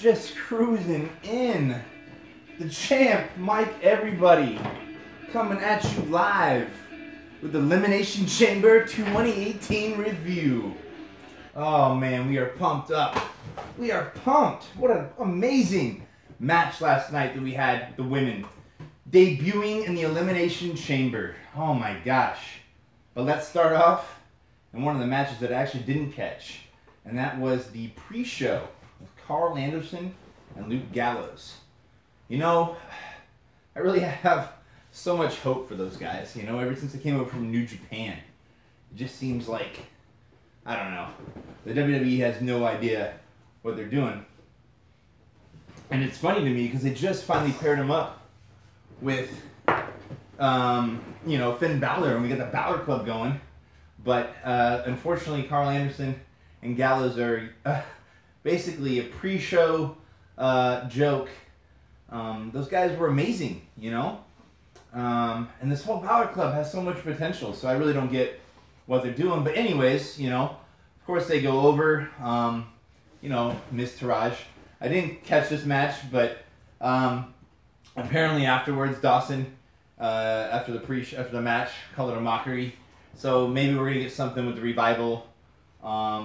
just cruising in. The champ, Mike, everybody, coming at you live with the Elimination Chamber 2018 review. Oh man, we are pumped up. We are pumped. What an amazing match last night that we had, the women debuting in the Elimination Chamber. Oh my gosh. But let's start off in one of the matches that I actually didn't catch, and that was the pre-show with Carl Anderson and Luke Gallows. You know, I really have so much hope for those guys. You know, ever since they came over from New Japan, it just seems like, I don't know, the WWE has no idea what they're doing. And it's funny to me because they just finally paired him up with, you know, Finn Balor, and we got the Balor Club going. But unfortunately, Carl Anderson and Gallows are basically a pre-show joke. Those guys were amazing, you know? And this whole Balor Club has so much potential, so I really don't get what they're doing. But anyways, you know, of course they go over, you know, Miss Taraj. I didn't catch this match, but apparently afterwards, Dawson, after the match, called it a mockery. So maybe we're gonna get something with the Revival. But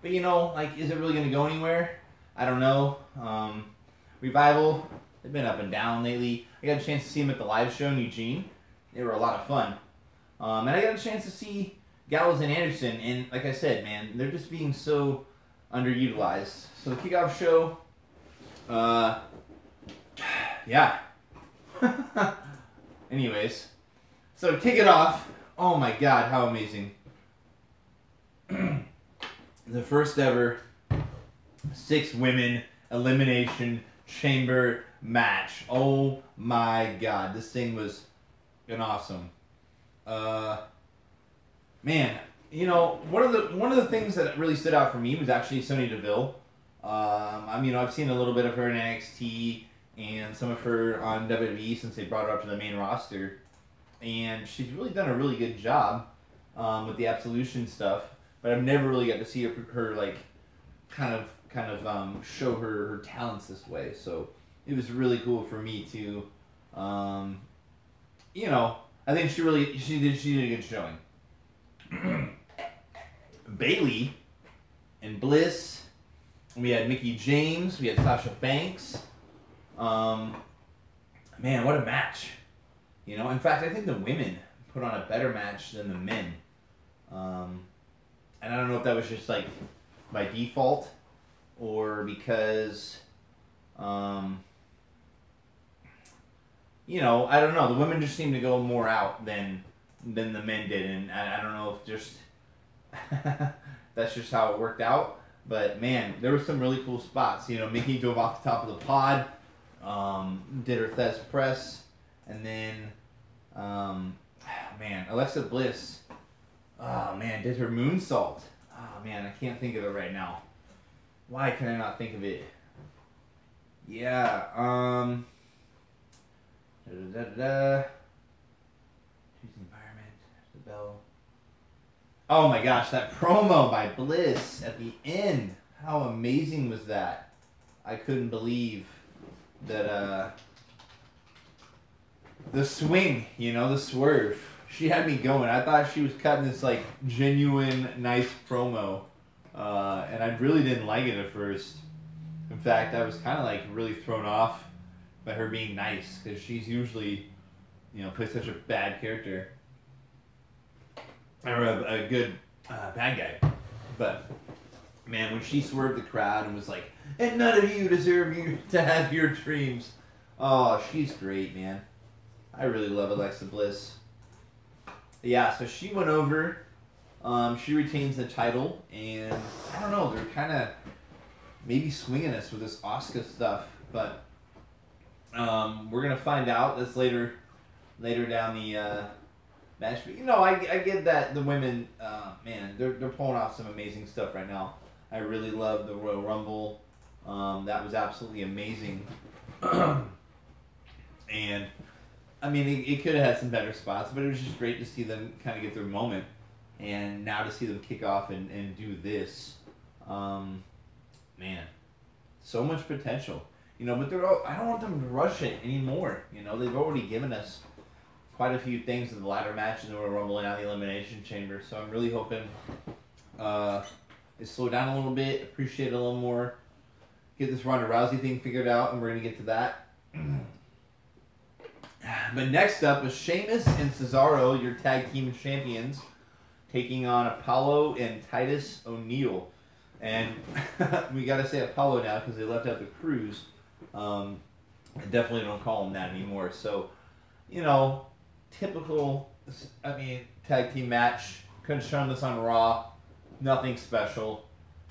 you know, like, is it really gonna go anywhere? I don't know. Revival, they've been up and down lately. I got a chance to see them at the live show in Eugene. They were a lot of fun. And I got a chance to see Gallows and Anderson, and like I said, man, they're just being so underutilized. So the kickoff show, yeah. Anyways, so to kick it off, oh my god, how amazing. The first ever 6-women Elimination Chamber match. Oh my god, this thing was an awesome. Man, you know, one of the things that really stood out for me was actually Sonya Deville. I mean, I've seen a little bit of her in NXT and some of her on WWE since they brought her up to the main roster, and she's really done a really good job with the Absolution stuff. But I've never really got to see her like kind of show her talents this way. So it was really cool for me to, you know, I think she did a good showing. Bailey and Bliss. We had Mickie James. We had Sasha Banks. Man, what a match! You know, in fact, I think the women put on a better match than the men. And I don't know if that was just like by default or because, you know, I don't know. The women just seemed to go more out than the men did, and I don't know if just that's just how it worked out. But man, there were some really cool spots. You know, Mickie dove off the top of the pod, did her Thez press, and then, man, Alexa Bliss, oh man, did her moonsault. Oh man, I can't think of it right now. Why can I not think of it? Yeah, Choose the environment, the bell. Oh my gosh, that promo by Bliss at the end. How amazing was that? I couldn't believe that, the swing, you know, the swerve. She had me going. I thought she was cutting this, like, genuine, nice promo. And I really didn't like it at first. In fact, I was kind of, like, really thrown off by her being nice, because she's usually, you know, plays such a bad character. Or a good bad guy. But, man, when she swerved the crowd and was like, and none of you deserve you to have your dreams. Oh, she's great, man. I really love Alexa Bliss. Yeah, so she went over. She retains the title, and I don't know, they're kind of maybe swinging us with this Asuka stuff, but we're gonna find out this later down the match. But you know, I get that the women, man, they're pulling off some amazing stuff right now. I really love the Royal Rumble. That was absolutely amazing. And I mean, it could have had some better spots, but it was just great to see them kind of get their moment. And now to see them kick off and do this, man, So much potential. You know, but I don't want them to rush it anymore. You know, they've already given us quite a few things in the ladder match and then we're rumbling out the Elimination Chamber. So I'm really hoping they slow down a little bit, appreciate it a little more, get this Ronda Rousey thing figured out, and we're going to get to that. But next up is Sheamus and Cesaro, your tag team champions, taking on Apollo and Titus O'Neil. And we got to say Apollo now because they left out the Cruise. I definitely don't call them that anymore. So, you know, typical, tag team match. Couldn't show this on Raw. Nothing special.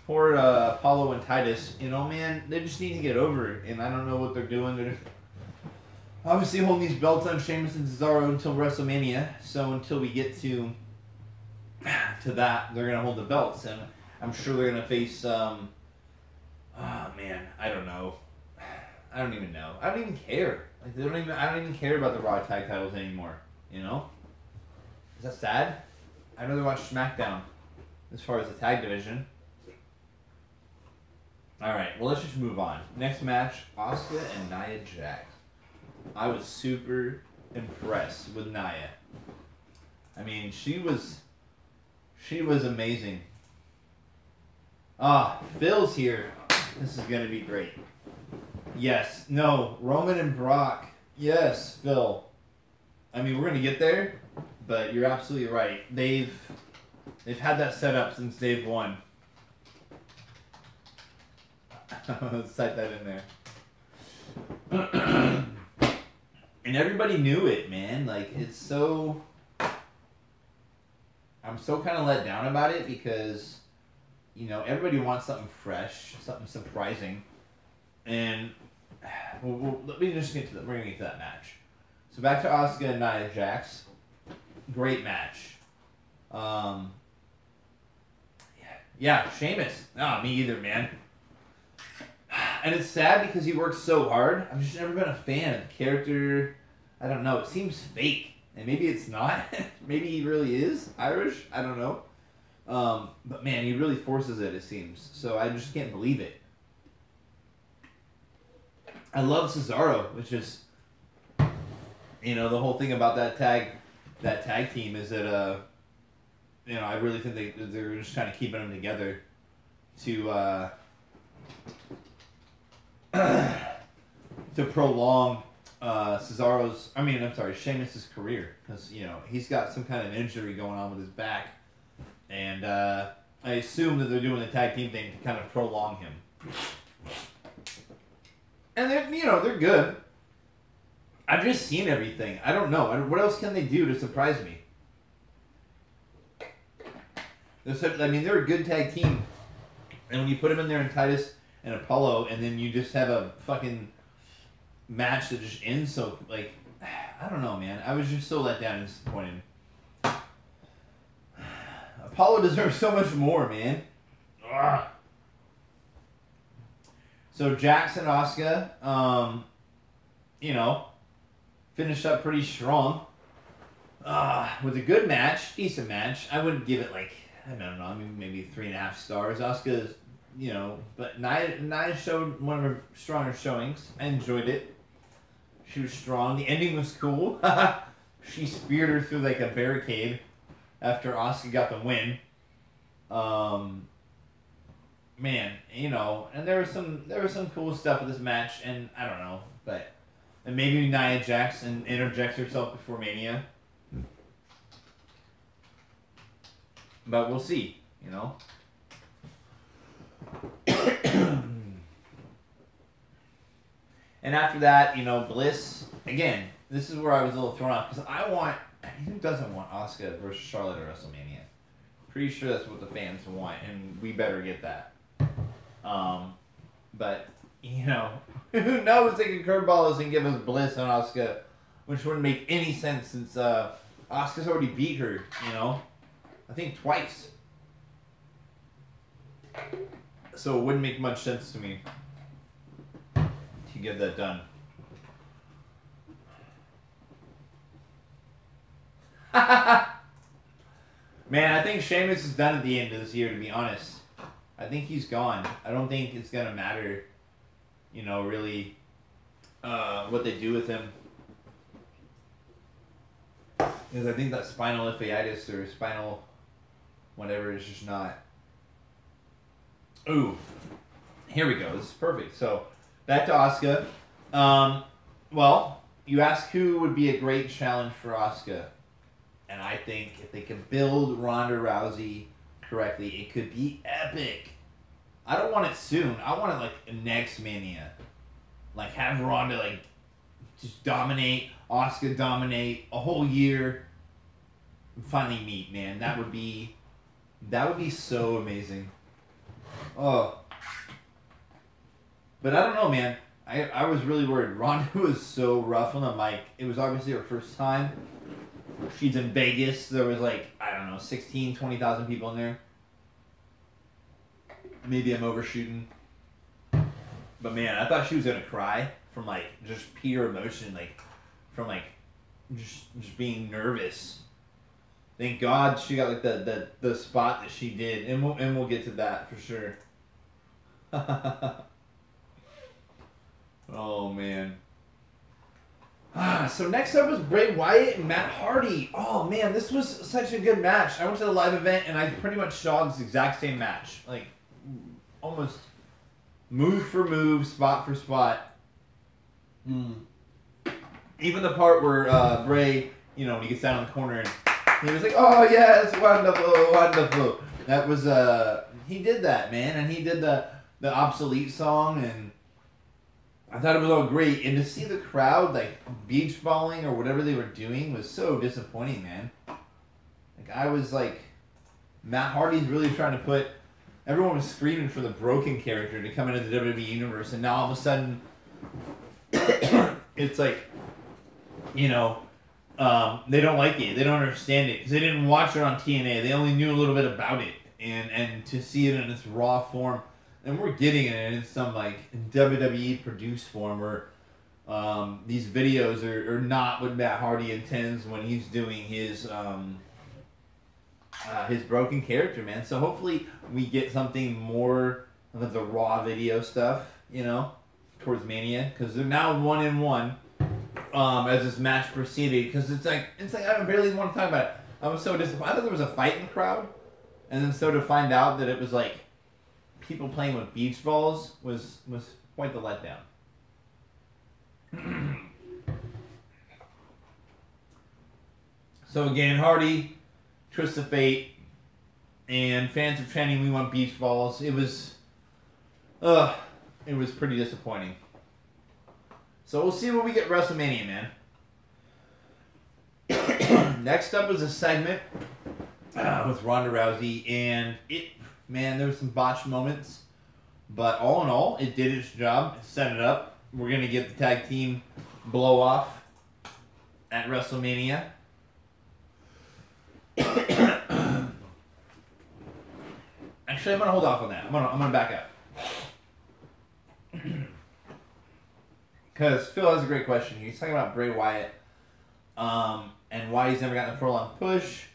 Poor Apollo and Titus, you know, man, they just need to get over it. And I don't know what they're doing. They're just obviously holding these belts on Sheamus and Cesaro until WrestleMania. So until we get to that, they're going to hold the belts. And I'm sure they're going to face, I don't know. I don't even know. I don't even care. Like, I don't even care about the Raw tag titles anymore, you know? Is that sad? I'd rather watch SmackDown as far as the tag division. Alright, well, let's just move on. Next match, Asuka and Nia Jax. I was super impressed with Nia. I mean, she was amazing. Phil's here. This is going to be great. Yes. No. Roman and Brock. Yes, Phil. I mean, we're going to get there, but you're absolutely right. They've had that set up since they've won. Let's type that in there. And everybody knew it, man. Like, it's so... I'm so kind of let down about it because, you know, everybody wants something fresh, something surprising. And let me just get to that. We're going to get to that match. So back to Asuka and Nia Jax. Great match. Yeah, Sheamus. Me either, man. And it's sad because he works so hard. I've just never been a fan of the character. I don't know. It seems fake. And maybe it's not. Maybe he really is Irish. I don't know. But man, he really forces it seems. So I just can't believe it. I love Cesaro, which is, you know, the whole thing about that tag team is that, you know, I really think they're just kind of keeping them together to prolong Sheamus' career, because, you know, he's got some kind of injury going on with his back, and I assume that they're doing the tag team thing to kind of prolong him. And they're good. I've just seen everything. I don't know. What else can they do to surprise me? They're a good tag team, and when you put them in there in Titus and Apollo, and then you just have a fucking match that just ends so, like, I don't know, man. I was just so let down and disappointed. Apollo deserves so much more, man. Ugh. So Jax and Asuka, you know, finished up pretty strong. With a good match, decent match. I wouldn't give it, like, I don't know, maybe 3.5 stars. Asuka's, you know, but Nia showed one of her stronger showings. I enjoyed it. She was strong. The ending was cool. She speared her through like a barricade after Asuka got the win. Man, you know, and there was some cool stuff with this match, and I don't know, and maybe Nia Jax interjects herself before Mania. But we'll see, you know. And after that, you know, Bliss, again, this is where I was a little thrown off, because who doesn't want Asuka versus Charlotte at WrestleMania? Pretty sure that's what the fans want, and we better get that. But, you know, who knows, they can curveball us and give us Bliss and Asuka, which wouldn't make any sense since Asuka's already beat her, you know, I think twice. So it wouldn't make much sense to me to get that done. Man, I think Sheamus is done at the end of this year, to be honest. I think he's gone. I don't think it's going to matter you know, really what they do with him. Because I think that spinal epiphysis or spinal whatever is just not. Ooh, here we go. This is perfect. So back to Asuka. Well, you ask who would be a great challenge for Asuka, and I think if they can build Ronda Rousey correctly, it could be epic. I don't want it soon. I want it like next Mania. Like have Ronda like just dominate, Asuka dominate a whole year, and finally meet, man. That would be so amazing. Oh. But I don't know, man. I was really worried. Ronda was so rough on the mic. It was obviously her first time. She's in Vegas. There was like, I don't know, 16, 20,000 people in there. Maybe I'm overshooting. But man, I thought she was going to cry from like just pure emotion. Like from like just being nervous. Thank God she got like the spot that she did. And we'll get to that for sure. Oh, man. So next up was Bray Wyatt and Matt Hardy. Oh, man, this was such a good match. I went to the live event, and I pretty much saw this exact same match. Like, almost move for move, spot for spot. Even the part where Bray, you know, when he gets down in the corner, and he was like, oh, yes, wonderful, wonderful. That was, he did that, man, and he did the obsolete song, and I thought it was all great, and to see the crowd like beach balling or whatever they were doing was so disappointing, man. Like I was like, Matt Hardy's really trying to put. Everyone was screaming for the Broken character to come into the WWE universe, and now all of a sudden, it's like, you know, they don't like it, they don't understand it because they didn't watch it on TNA. They only knew a little bit about it, and to see it in its raw form. And we're getting it in some like WWE produced form where these videos are not what Matt Hardy intends when he's doing his broken character, man. So hopefully we get something more of the raw video stuff, you know, towards Mania, because they're now 1-1 as this match proceeded. Because it's like I barely want to talk about it. I was so disappointed. I thought there was a fight in the crowd, and then so to find out that it was like people playing with beach balls was quite the letdown. So again, Hardy, Twist of Fate, and fans of chanting "We want beach balls." It was pretty disappointing. So we'll see when we get WrestleMania, man. Next up was a segment with Ronda Rousey, and man, there were some botched moments, but all in all, it did its job. It set it up. We're going to get the tag team blow off at WrestleMania. Actually, I'm going to hold off on that. I'm going to back up. Because Phil has a great question. He's talking about Bray Wyatt and why he's never gotten a prolonged push.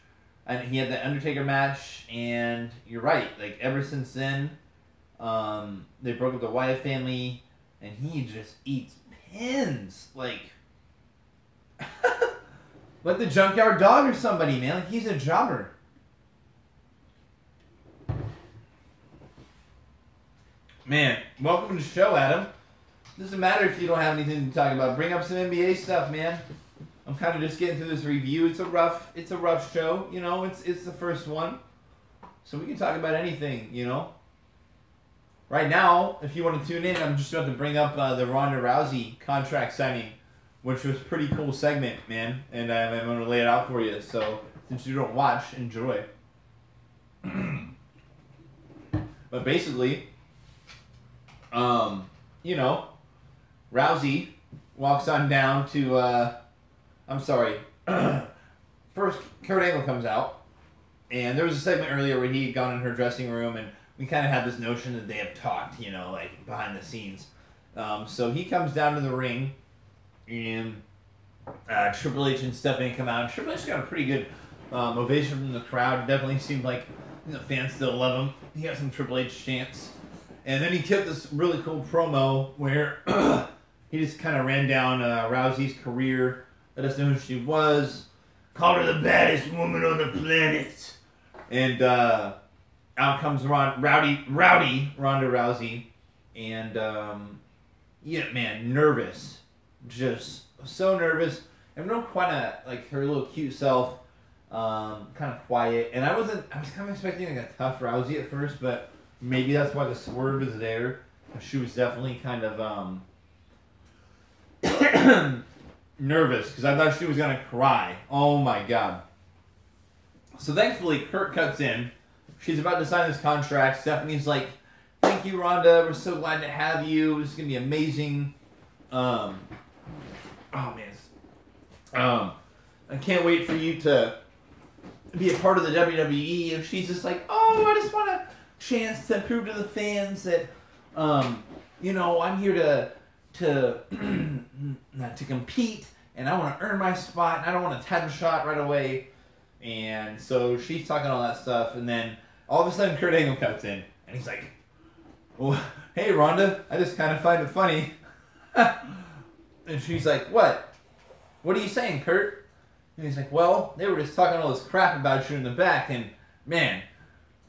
And he had the Undertaker match, and you're right. Like, ever since then, they broke up the Wyatt family, and he just eats pins. Like the Junkyard Dog or somebody, man. Like, he's a jobber. Man, welcome to the show, Adam. Doesn't matter if you don't have anything to talk about. Bring up some NBA stuff, man. I'm kind of just getting through this review. It's a rough show, you know. It's the first one, so we can talk about anything, you know. Right now, if you want to tune in, I'm just about to bring up the Ronda Rousey contract signing, which was a pretty cool segment, man. And I'm going to lay it out for you. So since you don't watch, enjoy. But basically, you know, Rousey walks on down to. I'm sorry. First, Kurt Angle comes out, and there was a segment earlier where he had gone in her dressing room, and we kind of had this notion that they have talked, you know, like behind the scenes. So he comes down to the ring, and Triple H and Stephanie come out. And Triple H got a pretty good ovation from the crowd. It definitely seemed like the fans still love him. He got some Triple H chants. And then he kept this really cool promo where he just kind of ran down Rousey's career, let us know who she was, called her the baddest woman on the planet. And out comes Rowdy Ronda Rousey. And, yeah, man, nervous. Just so nervous. And real kind of, like, her little cute self, kind of quiet. And I was kind of expecting, like, a tough Rousey at first, but maybe that's why the swerve is there. She was definitely kind of, nervous, because I thought she was going to cry. Oh, my God. So, thankfully, Kurt cuts in. She's about to sign this contract. Stephanie's like, thank you, Ronda. We're so glad to have you. This is going to be amazing. Oh, man. I can't wait for you to be a part of the WWE. And she's just like, oh, I just want a chance to prove to the fans that, you know, I'm here to compete, and I want to earn my spot, and I don't want a title shot right away. And so she's talking all that stuff, and then all of a sudden Kurt Angle comes in, and he's like, well, hey, Ronda, I just kind of find it funny. And she's like, what? What are you saying, Kurt? And he's like, well, they were just talking all this crap about you in the back, and man,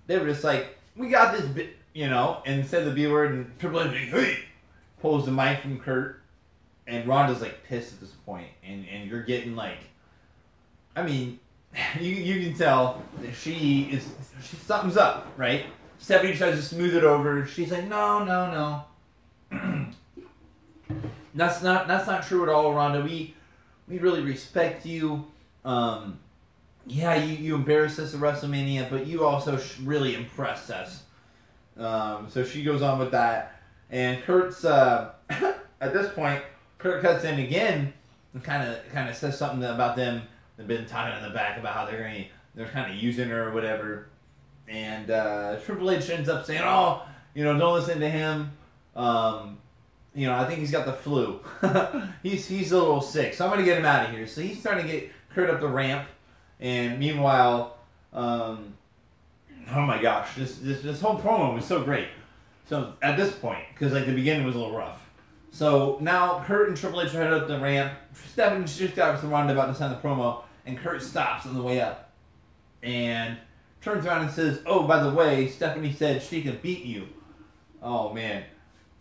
they were just like, we got this bit, you know, and said the B word, and Triple H, hey, pulls the mic from Kurt, and Ronda's like pissed at this point, and you're getting like, I mean, you can tell that something's up, right? Stephanie tries to smooth it over. She's like, no. That's not true at all, Ronda. We really respect you. Yeah, you embarrassed us at WrestleMania, but you also really impressed us. So she goes on with that, and Kurt's at this point, Kurt cuts in again and kind of says something about them. They've been talking in the back about how they're kind of using her or whatever. And Triple H ends up saying, oh, you know, don't listen to him. You know, I think he's got the flu. he's a little sick, so I'm going to get him out of here. So he's starting to get Kurt up the ramp. And meanwhile, oh my gosh, this whole promo was so great. So at this point, because like the beginning was a little rough. So now Kurt and Triple H are headed up the ramp. Stephanie's just got with Ronda about to sign the promo, and Kurt stops on the way up. And turns around and says, oh, by the way, Stephanie said she could beat you. Oh, man.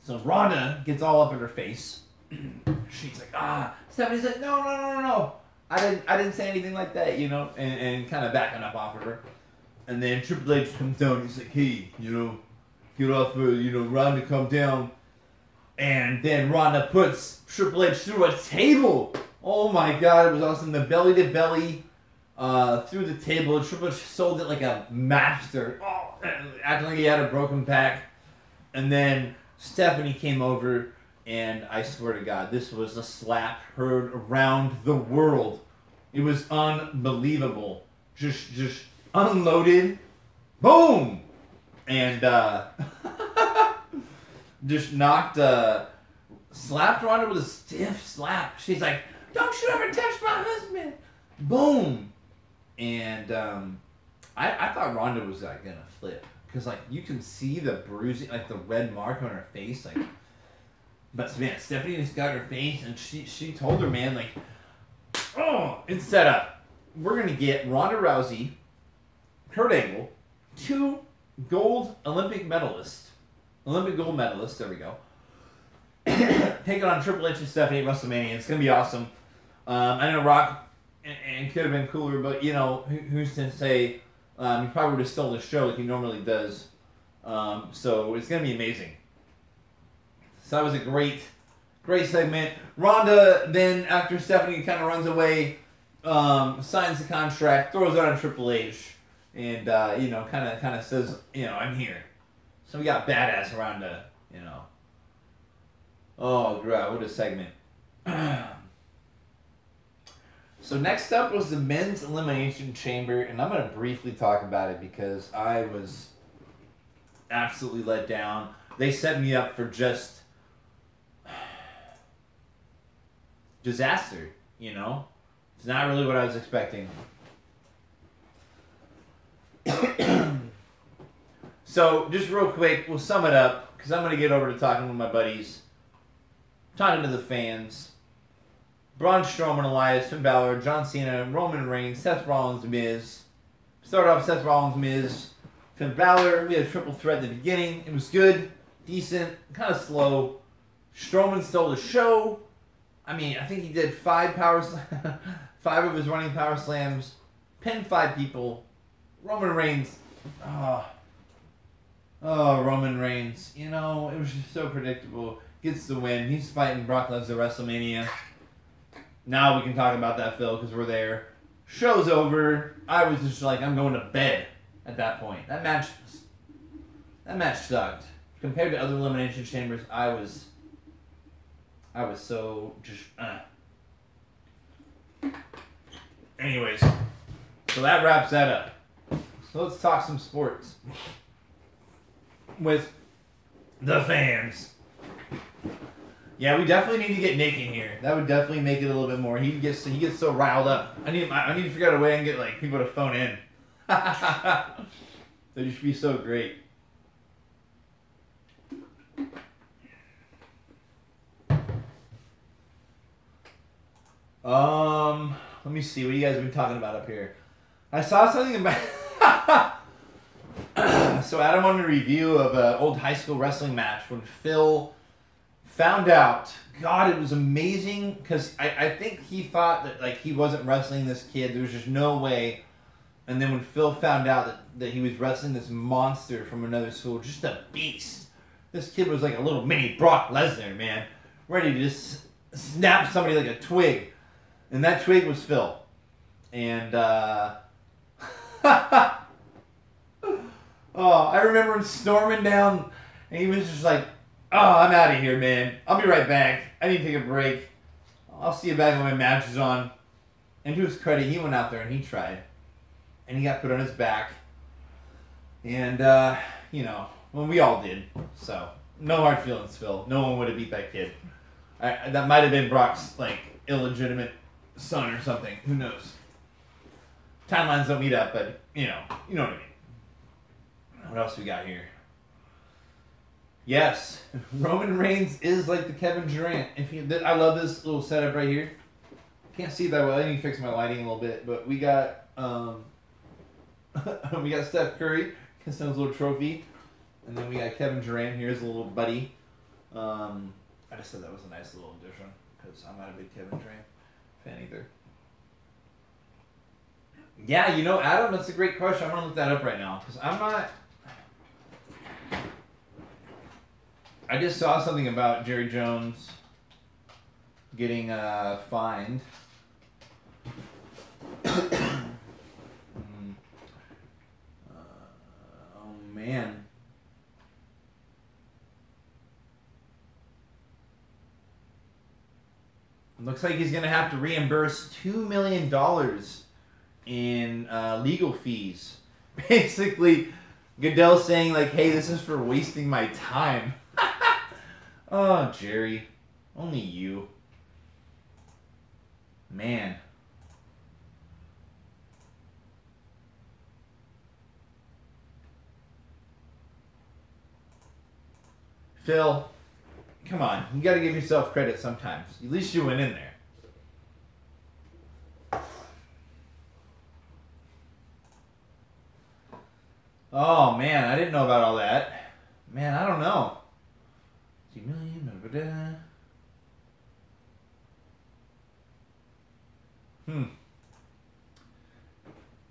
So Ronda gets all up in her face. She's like, Stephanie's like, no. I didn't say anything like that, you know, and kind of backing up off of her. And then Triple H comes down and he's like, hey, you know, get off her, you know, Ronda, come down. And then Ronda puts Triple H through a table. Oh my God, it was awesome. The belly to belly through the table. Triple H sold it like a master. Oh, acting like he had a broken back. And then Stephanie came over, and I swear to God, this was a slap heard around the world. It was unbelievable. Just unloaded. Boom! And just slapped Ronda with a stiff slap. She's like, don't you ever touch my husband. Boom. And I thought Ronda was like gonna flip. Because like you can see the bruising, like the red mark on her face. Like, but man, Stephanie just got her face, and she told her, man, like, oh, it's set up. We're gonna get Ronda Rousey, Kurt Angle, 2 Olympic gold medalists, there we go. Taking on Triple H and Stephanie at WrestleMania. It's going to be awesome. I know Rock and could have been cooler, but, you know, who's to say he probably would have stolen the show like he normally does. So it's going to be amazing. So that was a great segment. Ronda then, after Stephanie kind of runs away, signs the contract, throws it on Triple H, and, you know, kind of says, you know, I'm here. So we got badass Ronda, you know. Oh, God, what a segment. So next up was the Men's Elimination Chamber, and I'm going to briefly talk about it because I was absolutely let down. They set me up for just disaster, you know? It's not really what I was expecting. So, just real quick, we'll sum it up, because I'm going to get over to talking with my buddies, talking to the fans. Braun Strowman, Elias, Finn Balor, John Cena, Roman Reigns, Seth Rollins, Miz. Start off Seth Rollins, Miz, Finn Balor. We had a triple threat at the beginning. It was good, decent, kind of slow. Strowman stole the show. I mean, I think he did 5 of his running power slams, pinned 5 people. Roman Reigns, Roman Reigns. You know, it was just so predictable. Gets the win. He's fighting Brock Lesnar at WrestleMania. Now we can talk about that, Phil, because we're there. Show's over. I was just like, I'm going to bed at that point. That match sucked. Compared to other Elimination Chambers, I was so just. Anyways, so that wraps that up. So let's talk some sports with the fans. Yeah, we definitely need to get Nick in here. That would definitely make it a little bit more. He gets so riled up. I need to figure out a way and get like people to phone in. That should be so great. Let me see. What you guys have been talking about up here? I saw something about. So Adam wanted a review of an old high school wrestling match when Phil found out. God, it was amazing because I think he thought that like he wasn't wrestling this kid. There was just no way. And then when Phil found out that he was wrestling this monster from another school, just a beast. This kid was like a little mini Brock Lesnar, man. Ready to just snap somebody like a twig. And that twig was Phil. And, I remember him storming down, and he was just like, I'm out of here, man. I'll be right back. I need to take a break. I'll see you back when my match is on. And to his credit, he went out there and he tried. And he got put on his back. And, well, we all did. So, no hard feelings, Phil. No one would have beat that kid. That might have been Brock's, like, illegitimate son or something. Who knows? Timelines don't meet up, but, you know what I mean. What else we got here? Yes, Roman Reigns is like the Kevin Durant. I love this little setup right here. Can't see that well. I need to fix my lighting a little bit, but we got Steph Curry, his son's little trophy, and then we got Kevin Durant. Here's a little buddy. I just said that was a nice little addition because I'm not a big Kevin Durant fan either. Yeah, Adam, that's a great question. I'm gonna look that up right now because I'm not. I just saw something about Jerry Jones getting fined. Oh man. Looks like he's gonna have to reimburse $2 million in legal fees. Basically, Goodell's saying like, "Hey, this is for wasting my time." Oh, Jerry, only you, man. Phil, come on, you got to give yourself credit sometimes. At least you went in there. Oh, man, I didn't know about all that. Man, I don't know.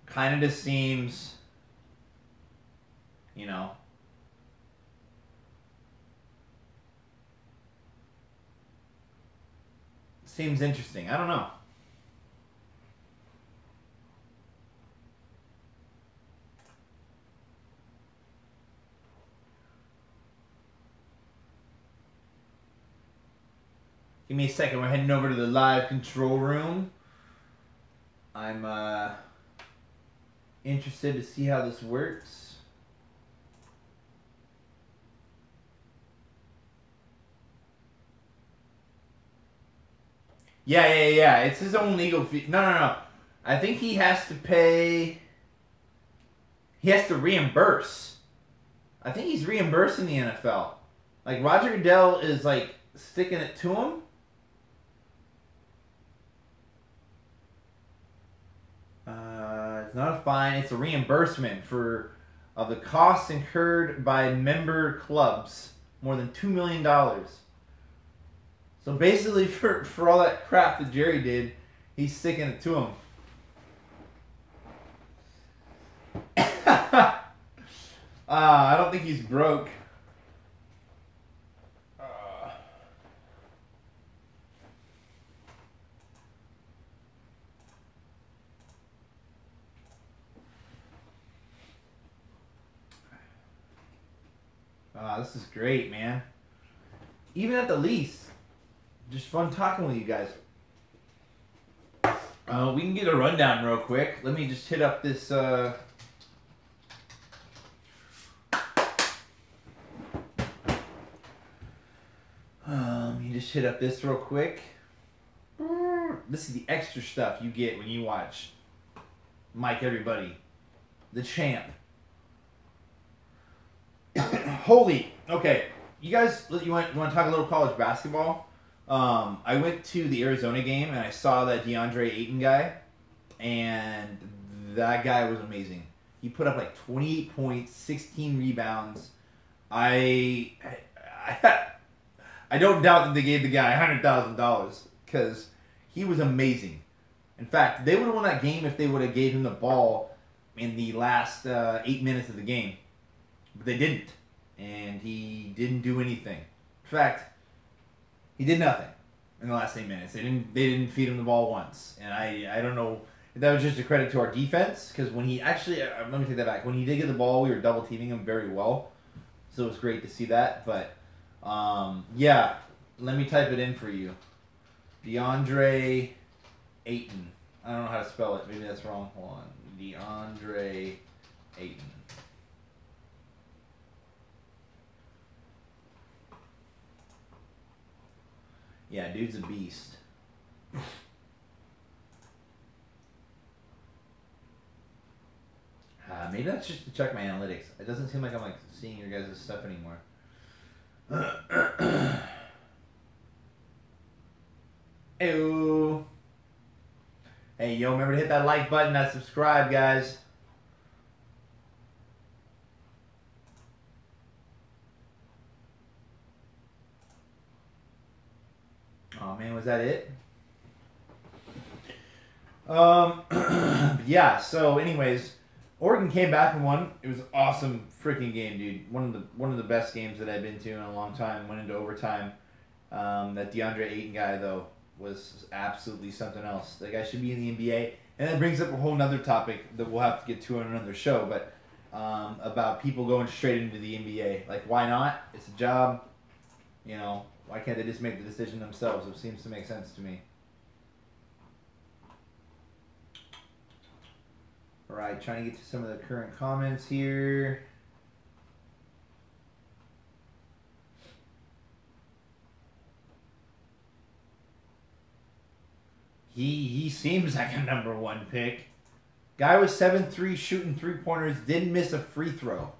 Kind of just seems, seems interesting. I don't know. Give me a second. We're heading over to the live control room. I'm interested to see how this works. Yeah. It's his own legal fee. No. I think he has to pay. He has to reimburse. I think he's reimbursing the NFL. Like, Roger Goodell is, like, sticking it to him. It's not a fine. It's a reimbursement for the costs incurred by member clubs. More than $2 million. So basically, for all that crap that Jerry did, he's sticking it to him. I don't think he's broke. This is great, man. Even at the least, just fun talking with you guys. We can get a rundown real quick. Let me just hit up this. Let me just hit up this real quick. This is the extra stuff you get when you watch Mike Everybody, the champ. Holy, okay. You guys, you want to talk a little college basketball? I went to the Arizona game and I saw that DeAndre Ayton guy, and that guy was amazing. He put up like 28 points, 16 rebounds. I don't doubt that they gave the guy $100,000 because he was amazing. In fact, they would have won that game if they would have gave him the ball in the last 8 minutes of the game. But they didn't. And he didn't do anything. In fact, he did nothing in the last 8 minutes. They didn't feed him the ball once. And I don't know if that was just a credit to our defense. Because when he actually, let me take that back. When he did get the ball, we were double teaming him very well. So it was great to see that. But, yeah. Let me type it in for you. DeAndre Ayton. I don't know how to spell it. Maybe that's wrong. Hold on. DeAndre Ayton. Yeah, dude's a beast. Maybe that's just to check my analytics. It doesn't seem like I'm like seeing your guys' stuff anymore. Ew. Hey, yo, remember to hit that like button, that subscribe, guys. Oh man, was that it? Yeah, so anyways, Oregon came back and won. It was an awesome freaking game, dude. One of the best games that I've been to in a long time. Went into overtime. That DeAndre Ayton guy though was absolutely something else. That guy should be in the NBA. And that brings up a whole nother topic that we'll have to get to on another show, but about people going straight into the NBA. Like, why not? It's a job, you know. Why can't they just make the decision themselves? It seems to make sense to me. Alright, trying to get to some of the current comments here. He seems like a number one pick. Guy was 7'3", shooting three-pointers, didn't miss a free throw.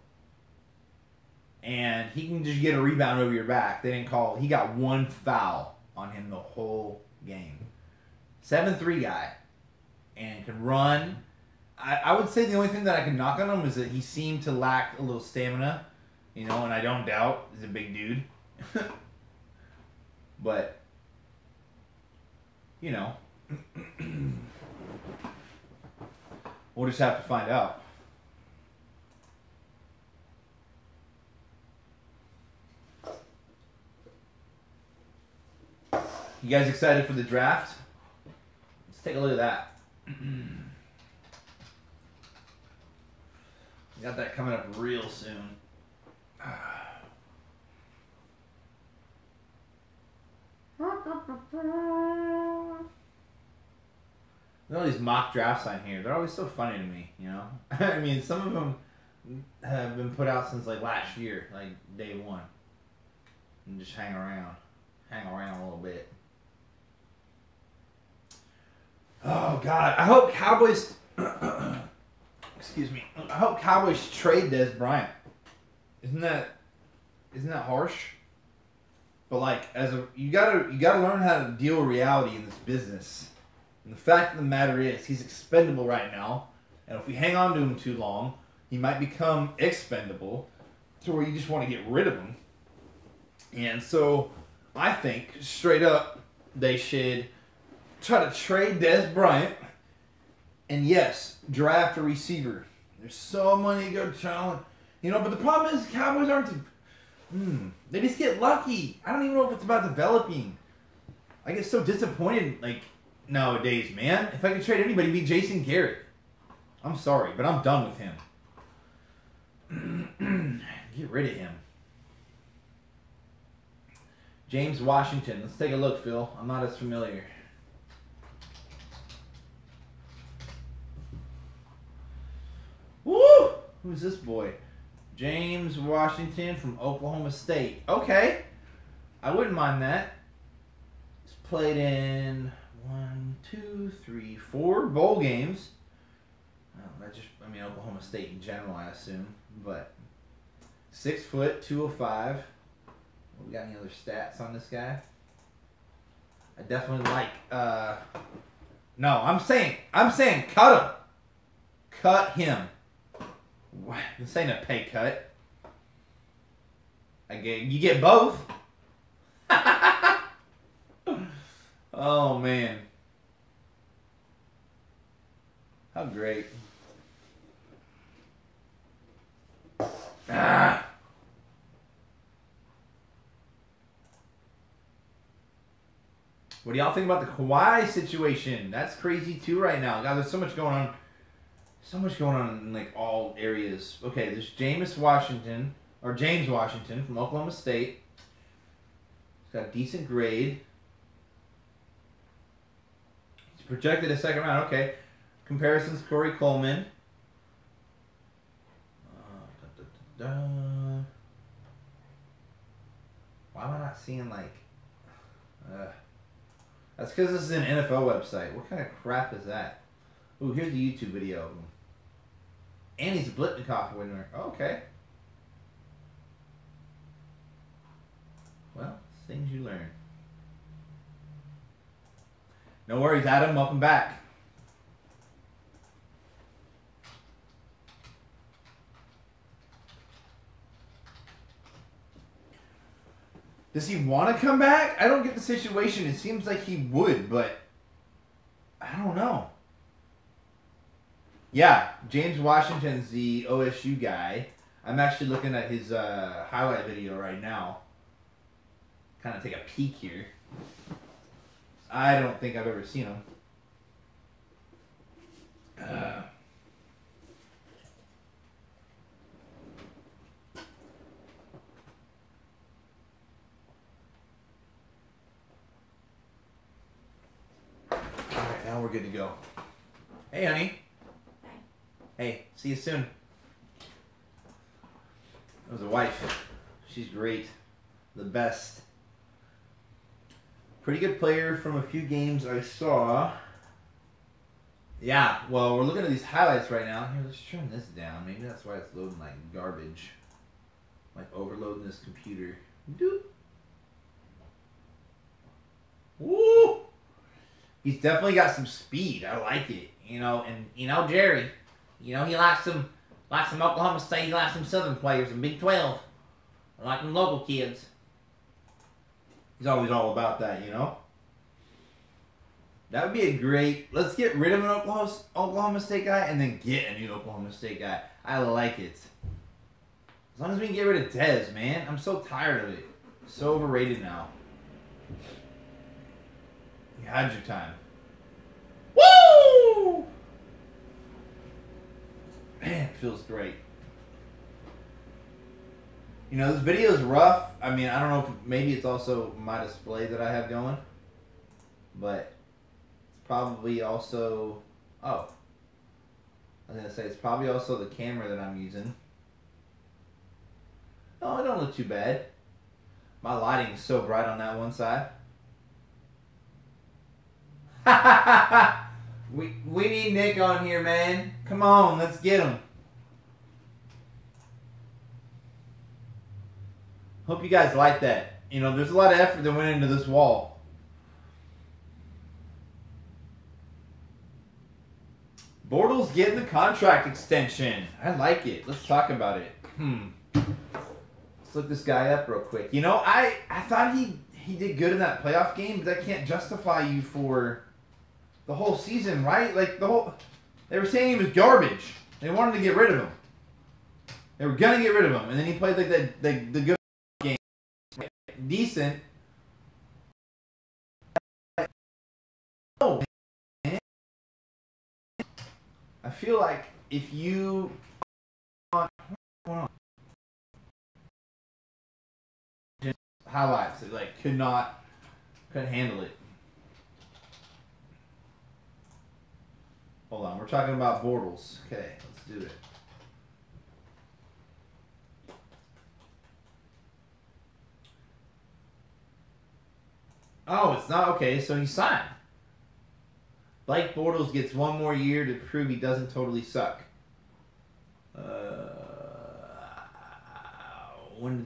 And he can just get a rebound over your back. They didn't call. He got one foul on him the whole game. 7'3" guy. And can run. I would say the only thing that I can knock on him is that he seemed to lack a little stamina. You know, and I don't doubt he's a big dude. But, you know. We'll just have to find out. You guys excited for the draft? Let's take a look at that. Got that coming up real soon. Look at all these mock drafts on here. They're always so funny to me, you know? I mean, some of them have been put out since like last year, like day one. And just hang around. Hang around a little bit. Oh God, I hope Cowboys. Excuse me. I hope Cowboys trade Des Bryant. Isn't that harsh? But like, you gotta learn how to deal with reality in this business. And the fact of the matter is, he's expendable right now. And if we hang on to him too long, he might become expendable to where you just want to get rid of him. And so, I think, straight up, they should try to trade Dez Bryant. And yes, draft a receiver. There's so many good talent. You know, but the problem is, the Cowboys aren't... they just get lucky. I don't even know if it's about developing. I get so disappointed, like, nowadays, man. If I could trade anybody, it'd be Jason Garrett. I'm sorry, but I'm done with him. Get rid of him. James Washington. Let's take a look, Phil. I'm not as familiar. Woo! Who's this boy? James Washington from Oklahoma State. Okay. I wouldn't mind that. He's played in 4 bowl games. Oklahoma State in general, I assume. But 6 foot, 205. We got any other stats on this guy? I definitely like. No, I'm saying, cut him. Cut him. This ain't a pay cut. You get both. Oh man, how great! What do y'all think about the Kawhi situation? That's crazy too right now. God, there's so much going on. So much going on in like all areas. Okay, there's James Washington from Oklahoma State. He's got a decent grade. He's projected a second round. Okay. Comparisons, Corey Coleman. Why am I not seeing like... That's because this is an NFL website. What kind of crap is that? Ooh, here's the YouTube video of him. And he's a Blitnikoff winner. Okay. Well, things you learn. No worries, Adam. Welcome back. Does he want to come back? I don't get the situation. It seems like he would, but I don't know. Yeah, James Washington's the OSU guy. I'm actually looking at his highlight video right now. Kind of take a peek here. I don't think I've ever seen him. Alright, now we're good to go. Hey, honey. Hey, see you soon. That was a wife. She's great. The best. Pretty good player from a few games I saw. Yeah, well, we're looking at these highlights right now. Here, let's turn this down. Maybe that's why it's loading like garbage. Like overloading this computer. Doop. Woo! He's definitely got some speed. I like it. You know, and you know Jerry. You know, he likes some Oklahoma State, he likes some Southern players in Big 12. I like them local kids. He's always all about that, you know? That would be a great... Let's get rid of an Oklahoma State guy and then get a new Oklahoma State guy. I like it. As long as we can get rid of Dez, man. I'm so tired of it. So overrated now. You had your time. Woo! Man, it feels great. You know, this video is rough. I mean, I don't know if maybe it's also my display that I have going. But it's probably also... Oh. I was going to say, it's probably also the camera that I'm using. Oh, it don't look too bad. My lighting is so bright on that one side. We need Nick on here, man. Come on, let's get him. Hope you guys like that. you know, there's a lot of effort that went into this wall. Bortles getting the contract extension. I like it. Let's talk about it. Let's look this guy up real quick. You know, I thought he did good in that playoff game, but that can't justify you for the whole season, right? Like, they were saying he was garbage. They wanted to get rid of him. They were going to get rid of him. And then he played like the good game. Decent. Oh, man. I feel like if you... highlights, it like couldn't handle it. Hold on, we're talking about Bortles. Okay, let's do it. Oh, it's not okay, so he signed. Blake Bortles gets one more year to prove he doesn't totally suck. When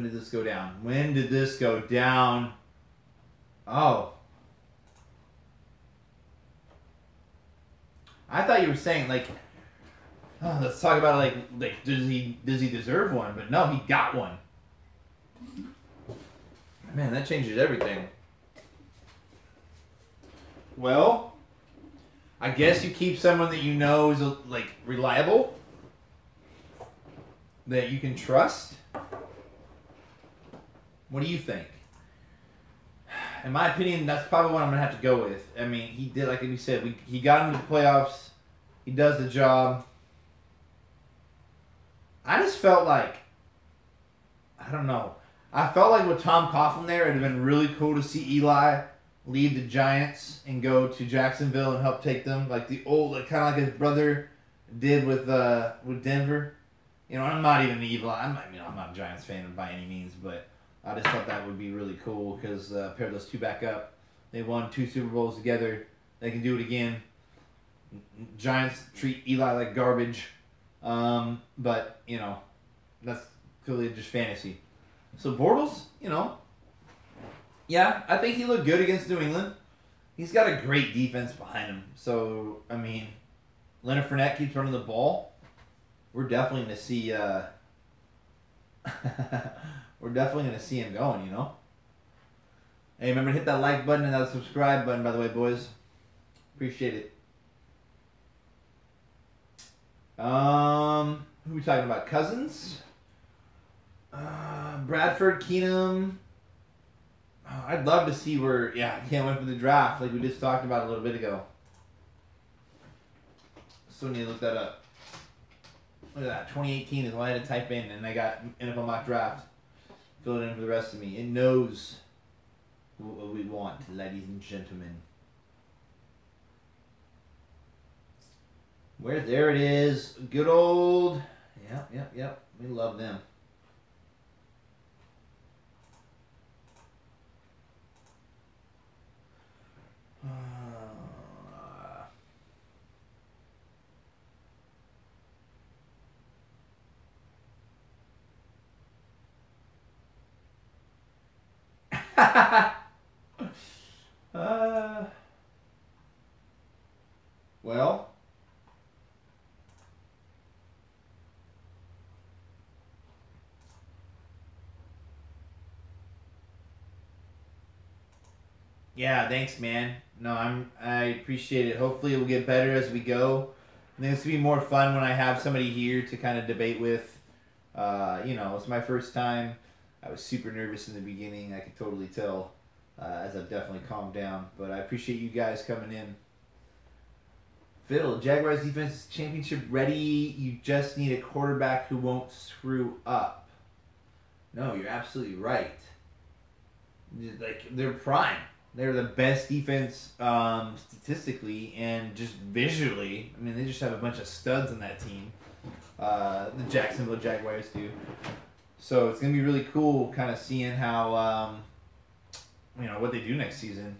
did this go down? When did this go down? Oh. I thought you were saying like, oh, let's talk about like does he deserve one? But no, he got one. Man, that changes everything. Well, I guess you keep someone that you know is like reliable, that you can trust. What do you think? In my opinion, that's probably what I'm going to have to go with. I mean, he did, like we said, he got into the playoffs. He does the job. I just felt like, I don't know. I felt like with Tom Coughlin there, it would have been really cool to see Eli leave the Giants and go to Jacksonville and help take them. Like the old, like, kind of like his brother did with Denver. You know, I'm not even evil. I'm not a Giants fan by any means, but I just thought that would be really cool because pair those two back up. They won 2 Super Bowls together. They can do it again. Giants treat Eli like garbage. But, you know, that's clearly just fantasy. So Bortles, you know, yeah, I think he looked good against New England. He's got a great defense behind him. So, I mean, Leonard Fournette keeps running the ball. We're definitely going to see... we're definitely going to see him going, you know? Hey, remember to hit that like button and that subscribe button, by the way, boys. Appreciate it. Who are we talking about? Cousins? Bradford, Keenum. Oh, I'd love to see where... Yeah, I can't wait for the draft like we just talked about a little bit ago. Still need to look that up. Look at that. 2018 is all I had to type in, and I got NFL mock draft. Fill it in for the rest of me. It knows what we want, ladies and gentlemen. There it is. Good old... Yep. We love them. Well, yeah, thanks, man. No, I appreciate it. Hopefully, it will get better as we go. I think it's gonna be more fun when I have somebody here to kind of debate with. You know, it's my first time. I was super nervous in the beginning. I could totally tell as I've definitely calmed down. But I appreciate you guys coming in. Fiddle, Jaguars defense is championship ready. You just need a quarterback who won't screw up. No, you're absolutely right. Like, they're prime. They're the best defense statistically and just visually. I mean, they just have a bunch of studs on that team. The Jacksonville Jaguars do. So it's going to be really cool kind of seeing how, what they do next season.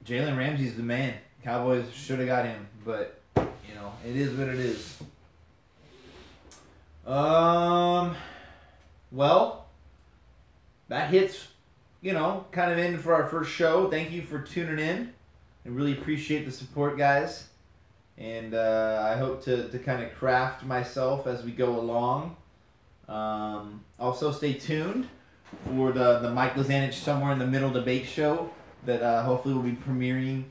Jalen Ramsey's the man. Cowboys should have got him, but, it is what it is. Well, that hits kind of in for our first show. Thank you for tuning in. I really appreciate the support, guys. And I hope to kind of craft myself as we go along. Also, stay tuned for the Mike Lazanich Somewhere in the Middle debate show that hopefully will be premiering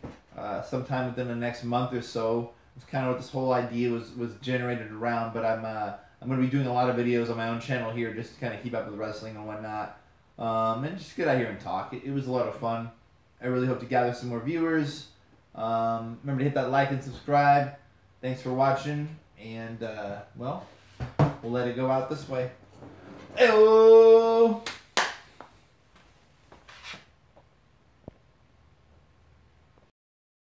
sometime within the next month or so. It's kind of what this whole idea was generated around, but I'm going to be doing a lot of videos on my own channel here just to kind of keep up with wrestling and whatnot. And just get out here and talk. It was a lot of fun. I really hope to gather some more viewers. Remember to hit that like and subscribe. Thanks for watching, and we'll let it go out this way. Hello.